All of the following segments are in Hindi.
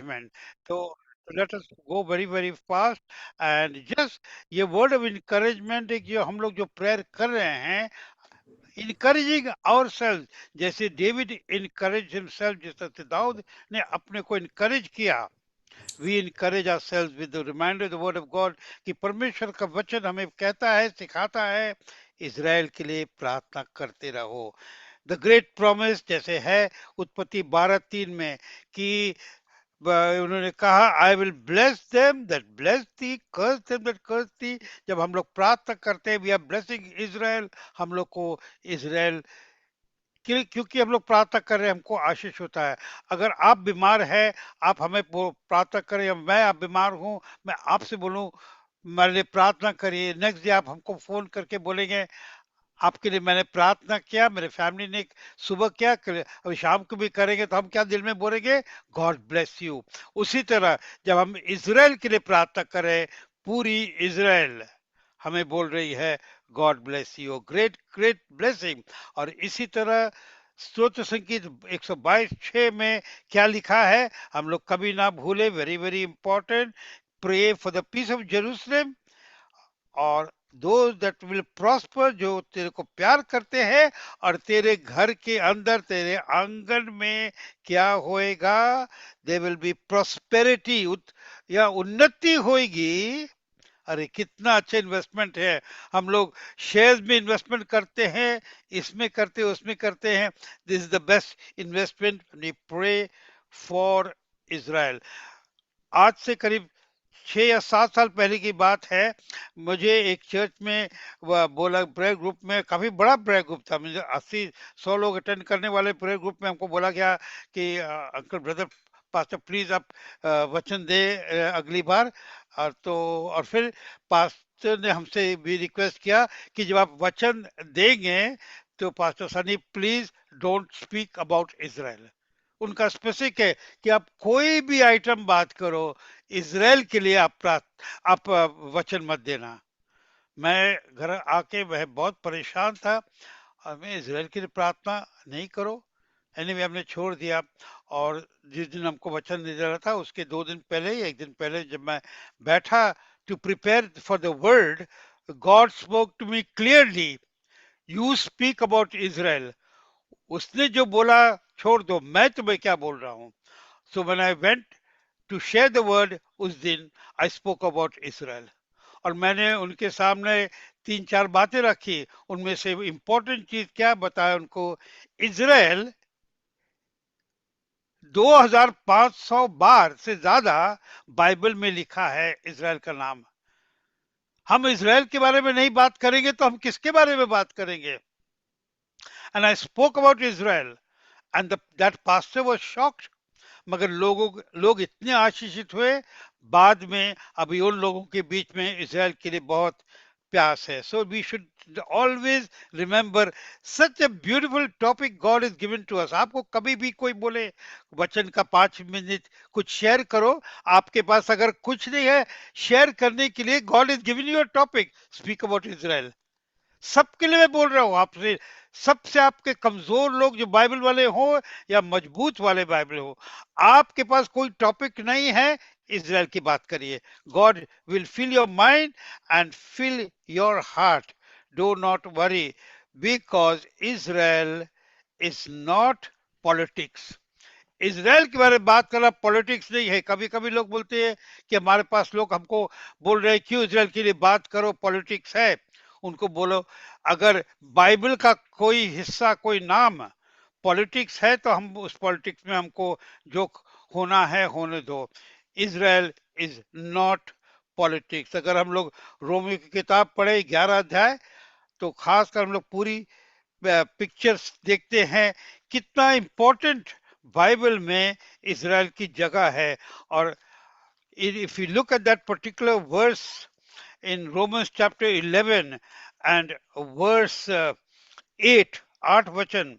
encouragement. So let us go very very fast and just ये word of encouragement एक जो हम लोग जो prayer कर रहे हैं, encouraging ourselves, जैसे डेविड encouraged himself, जिस तरह से दाऊद ने अपने को encourage किया. We encourage ourselves with the reminder of the word of God कि परमेश्वर का वचन हमें कहता है, सिखाता है, इज़राइल के लिए प्रार्थना करते रहो. द ग्रेट प्रॉमिस जैसे है उत्पत्ति 12:3 में कि उन्होंने कहा I will bless them that bless थी, कर्स देम दैट कर्स थी. जब हम लोग प्रार्थना करते हैं वी आर ब्लेसिंग इज़राइल, हम लोग को इज़राइल क्योंकि हम लोग प्रार्थना कर रहे हैं हमको आशीष होता है. अगर आप बीमार है, आप हमें प्रार्थना करें, या मैं आप बीमार हूँ, मैं आपसे बोलूं मेरे लिए प्रार्थना करिए, नेक्स्ट डे आप हमको फोन करके बोलेंगे आपके लिए मैंने प्रार्थना किया, मेरे फैमिली ने सुबह किया, अभी शाम को भी करेंगे, तो हम क्या दिल में बोलेंगे, गॉड ब्लेस यू. उसी तरह जब हम इज़राइल के लिए प्रार्थना करें, पूरी इज़राइल हमें बोल रही है God bless you, great great blessing. और इसी तरह स्तोत्र संगीत 122:6 में क्या लिखा है, हम लोग कभी ना भूले, very very important, pray for the peace of Jerusalem, और दो दैट विल प्रॉस्पर, जो तेरे को प्यार करते हैं, और तेरे घर के अंदर तेरे आंगन में क्या होएगा, दे विल बी प्रॉस्पेरिटी, या उन्नति होएगी. अरे कितना अच्छा इन्वेस्टमेंट है. हम लोग शेयर्स में इन्वेस्टमेंट करते हैं, इसमें करते हैं, उसमें करते हैं. This is the best investment. We pray for Israel. आज से करीब 6 या 7 साल पहले की बात है, मुझे एक चर्च में बोला, प्रेयर ग्रुप में, काफी बड़ा प्रेयर ग्रुप था, मुझे 80-100 लोग अटेंड करने वाले प्रेयर ग्रुप में हमको बोला गया कि अंकल ब्रदर पास्टर प्लीज आप वचन दे अगली बार. और फिर पास्टर ने हमसे भी रिक्वेस्ट किया कि जब आप वचन देंगे तो pastor Sunny please don't speak about Israel. उनका स्पेसिफिक है कि आप कोई भी आइटम बात करो, इज़राइल के लिए आप वचन मत देना. मैं घर आके वह बहुत परेशान था, और मैं इज़राइल के लिए प्रार्थना नहीं करो. एनीवे हमने छोड़ दिया. और जिस दिन हमको वचन दे रहा था उसके 2 दिन पहले, 1 दिन पहले, जब मैं बैठा to prepare for the word, God spoke to me clearly, you speak about Israel. उसने जो बोला छोड़ दो, मैं तुम्हें क्या बोल रहा हूँ. So when I went to share the word, उस दिन आई स्पोक अबाउट इज़राइल. और मैंने उनके सामने 3-4 बातें रखी. उनमें से इंपॉर्टेंट चीज क्या बताया उनको, इज़राइल 2500 बार से ज्यादा बाइबल में लिखा है इज़राइल का नाम. हम इज़राइल के बारे में नहीं बात करेंगे तो हम किसके बारे में बात करेंगे. And I spoke about Israel and that pastor was shocked. मगर लोग इतने आशीषित हुए. बाद में अभी उन लोगों के बीच में इज़राइल के लिए बहुत प्यास है. So we should always remember such a beautiful topic God is given to us. आपको कभी भी कोई बोले वचन का 5 मिनट कुछ शेयर करो, आपके पास अगर कुछ नहीं है शेयर करने के लिए, God is given you a topic, speak about Israel. सबके लिए मैं बोल रहा हूँ आपसे. सबसे आपके कमजोर लोग जो बाइबल वाले हो या मजबूत वाले बाइबल हो, आपके पास कोई टॉपिक नहीं है, इज़राइल की बात करिए. God will fill your mind and fill your heart. Do not worry, because Israel is not politics. Israel के बारे में बात करना पॉलिटिक्स नहीं है. कभी कभी लोग बोलते हैं कि हमारे पास लोग हमको बोल रहे हैं क्यों इज़राइल के लिए बात करो, पॉलिटिक्स है. उनको बोलो अगर बाइबल का कोई हिस्सा, कोई नाम पॉलिटिक्स है, तो हम उस पॉलिटिक्स में हमको जो होना है होने दो. Israel is not politics. अगर हम लोग रोमियो की किताब पढ़े 11 अध्याय, तो खासकर हम लोग पूरी पिक्चर्स देखते हैं कितना इम्पोर्टेंट बाइबल में इज़राइल की जगह है. और if you look at that particular verse in Romans chapter 11 and verse 8, 8 वचन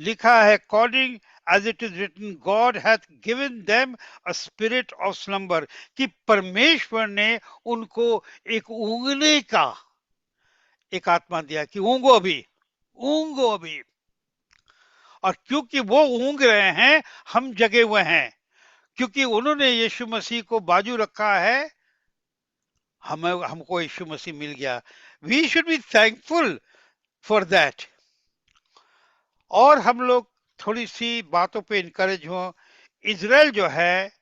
लिखा है, according as it is written, God hath given them a spirit of slumber, कि परमेश्वर ने उनको एक ऊँगने का एक आत्मा दिया कि ऊँगो अभी, ऊँगो अभी. और क्योंकि वो ऊँग रहे हैं, हम जगे हुए हैं. क्योंकि उन्होंने यीशु मसीह को बाजू रखा है, हमको यीशु मसीह मिल गया। We should be thankful for that. और हम लोग थोड़ी सी बातों पे इनकरेज हो। इज़राइल जो है,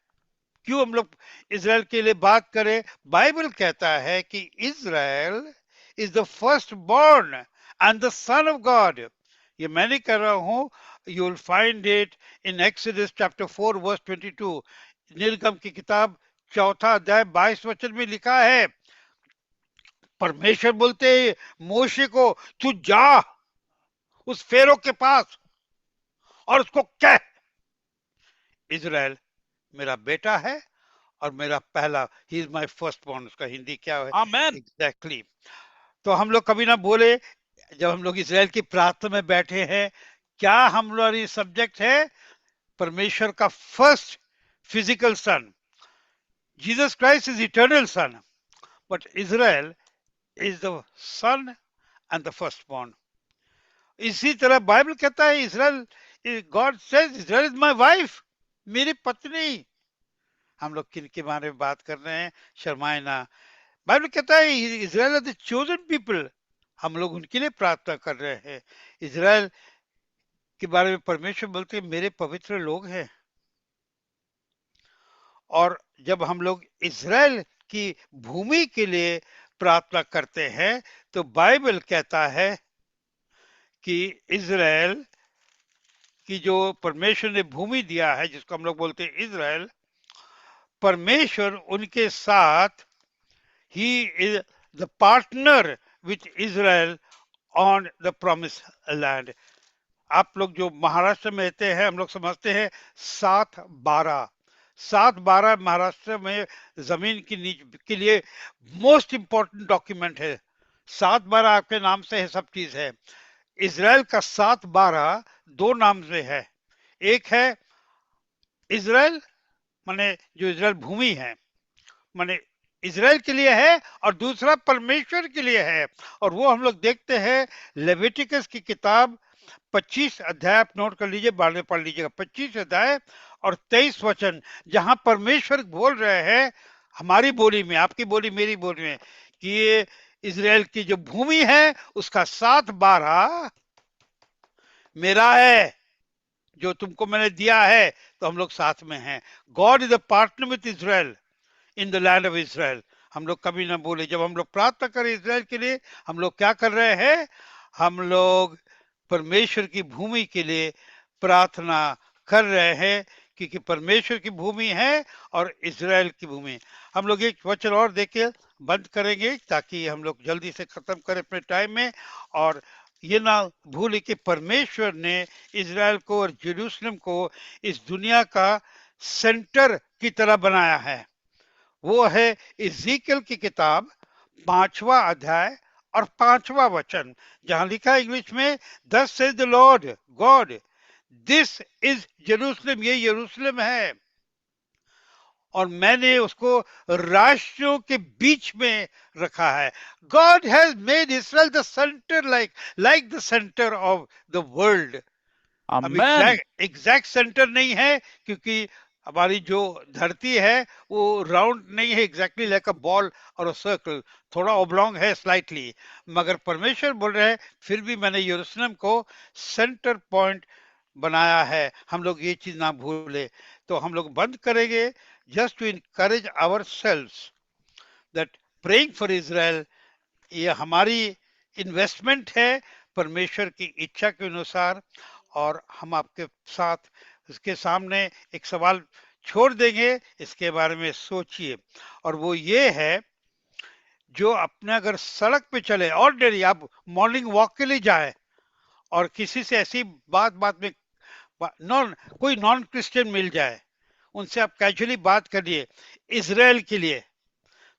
क्यों हम लोग इज़राइल के लिए बात करें? बाइबल कहता है कि Israel is the first born and the son of God. ये मैं नहीं कर रहा हूं, you will find it in Exodus chapter 4 verse 22। निर्गम की किताब चौथा अध्याय 22 वचन में लिखा है, परमेश्वर बोलते हैं मोशे को, तू जा उस फेरो के पास और उसको कह, इज़राइल मेरा बेटा है और मेरा पहला, he is my first born. उसका हिंदी क्या है आमेन। एग्जैक्टली? तो हम लोग कभी ना बोले, जब हम लोग इसराइल की प्रार्थना में बैठे हैं, क्या हमारी सब्जेक्ट है? परमेश्वर का first physical son. Jesus Christ is eternal son, but Israel is the son and the first born. इसी तरह बाइबल कहता है Israel, God says Israel is my wife, मेरी पत्नी। हम लोग किन के बारे में बात कर रहे हैं? शर्माए ना। बाइबल कहता है Israel are the chosen people, हम लोग उनके लिए प्रार्थना कर रहे हैं। इज़राइल के बारे में परमेश्वर बोलते हैं मेरे पवित्र लोग हैं। और जब हम लोग इज़राइल की भूमि के लिए प्रार्थना करते हैं, तो बाइबल कहता है कि इज़राइल की जो परमेश्वर ने भूमि दिया है, जिसको हम लोग बोलते हैं इज़राइल, परमेश्वर उनके साथ, he is the partner with Israel on the promise land. आप लोग जो महाराष्ट्र में रहते हैं, हम लोग समझते हैं 7-12, 7-12 महाराष्ट्र में जमीन की नीच के लिए मोस्ट इंपॉर्टेंट डॉक्यूमेंट है। 7-12 आपके नाम से है, सब चीज है। इज़राइल का 7-12 दो नाम से है। एक है इज़राइल, माने जो इज़राइल भूमि है, माने इज़राइल के लिए है, और दूसरा परमेश्वर के लिए है। और वो हम लोग देखते हैं लेविटिकस की किताब 25 अध्याय, आप नोट कर लीजिए, बाद में पढ़ लीजिएगा। 25 अध्याय और 23 वचन, जहां परमेश्वर बोल रहे हैं हमारी बोली में, आपकी बोली मेरी बोली में, कि ये इज़राइल की जो भूमि है उसका 7-12 मेरा है, जो तुमको मैंने दिया है। तो हम लोग साथ में हैं। God is a partner with Israel in the land of Israel. हम लोग कभी ना बोले, जब हम लोग प्रार्थना करें इज़राइल के लिए, हम लोग क्या कर रहे हैं? हम लोग परमेश्वर की भूमि के लिए प्रार्थना कर रहे हैं, क्योंकि परमेश्वर की भूमि है और इज़राइल की भूमि। हम लोग एक वचन और देके बंद करेंगे, ताकि हम लोग जल्दी से खत्म करें अपने टाइम में। और ये ना भूले कि परमेश्वर ने इज़राइल को और जेरूशलेम को इस दुनिया का सेंटर की तरह बनाया है। वो है इज़ीकियल की किताब 5वां अध्याय और 5वां वचन, जहां लिखा है इंग्लिश में, दस says the Lord God, this is Jerusalem, ये यरूशलेम है, और मैंने उसको राष्ट्रों के बीच में रखा है। God has made Israel the centre, like the centre of the world. अब आमेन। एग्जैक्ट सेंटर नहीं है, क्योंकि हमारी जो धरती है वो राउंड नहीं है एग्जैक्टली लाइक अ बॉल और अ सर्कल, थोड़ा ओब्लॉन्ग है स्लाइटली। मगर परमेश्वर बोल रहे हैं फिर भी मैंने यरूशलेम को सेंटर पॉइंट बनाया है। हम लोग ये चीज ना भूले। तो हम लोग बंद करेंगे, just to encourage ourselves that praying for Israel ये हमारी इन्वेस्टमेंट है परमेश्वर की इच्छा के अनुसार। और हम आपके साथ इसके सामने एक सवाल छोड़ देंगे, इसके बारे में सोचिए। और वो ये है, जो अपने अगर सड़क पे चले, ऑर्डिनरी आप मॉर्निंग वॉक के लिए जाए, और किसी से ऐसी बात बात में नॉन कोई नॉन क्रिश्चियन मिल जाए, उनसे आप कैजुअली बात करिए इसराइल के लिए,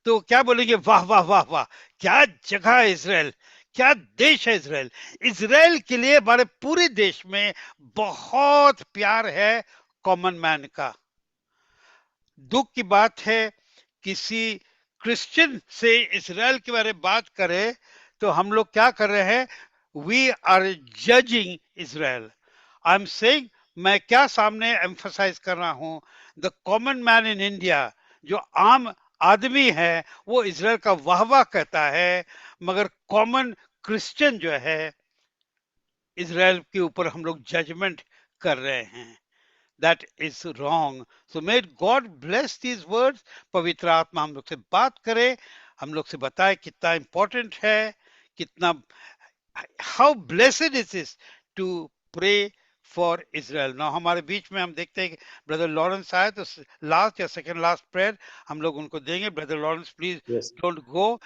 तो क्या बोलेंगे? वाह वाह वाह वाह, क्या जगह है इसराइल, क्या देश है इसराइल। इसराइल के लिए हमारे पूरे देश में बहुत प्यार है कॉमन मैन का। दुख की बात है, किसी क्रिश्चियन से इसराइल के बारे में बात करें तो हम लोग क्या कर रहे हैं? We are judging Israel. I am saying, मैं क्या सामने एम्फसाइज कर रहा हूं, the common man in India, जो आम आदमी है, वो इज़राइल का वाह-वाह कहता है, मगर कॉमन क्रिश्चियन जो है, इज़राइल के ऊपर हम लोग जजमेंट कर रहे हैं। That is wrong. So may God bless these words. पवित्र आत्मा हम लोग से बात करे, हम लोग से बताए कितना इंपॉर्टेंट है, कितना how blessed it is to pray for Israel. Now हमारे बीच में हम देखते हैं कि ब्रदर लॉरेंस आए, तो लास्ट या सेकंड लास्ट प्रेयर हम लोग उनको देंगे। Brother Lawrence please Yes. Don't go.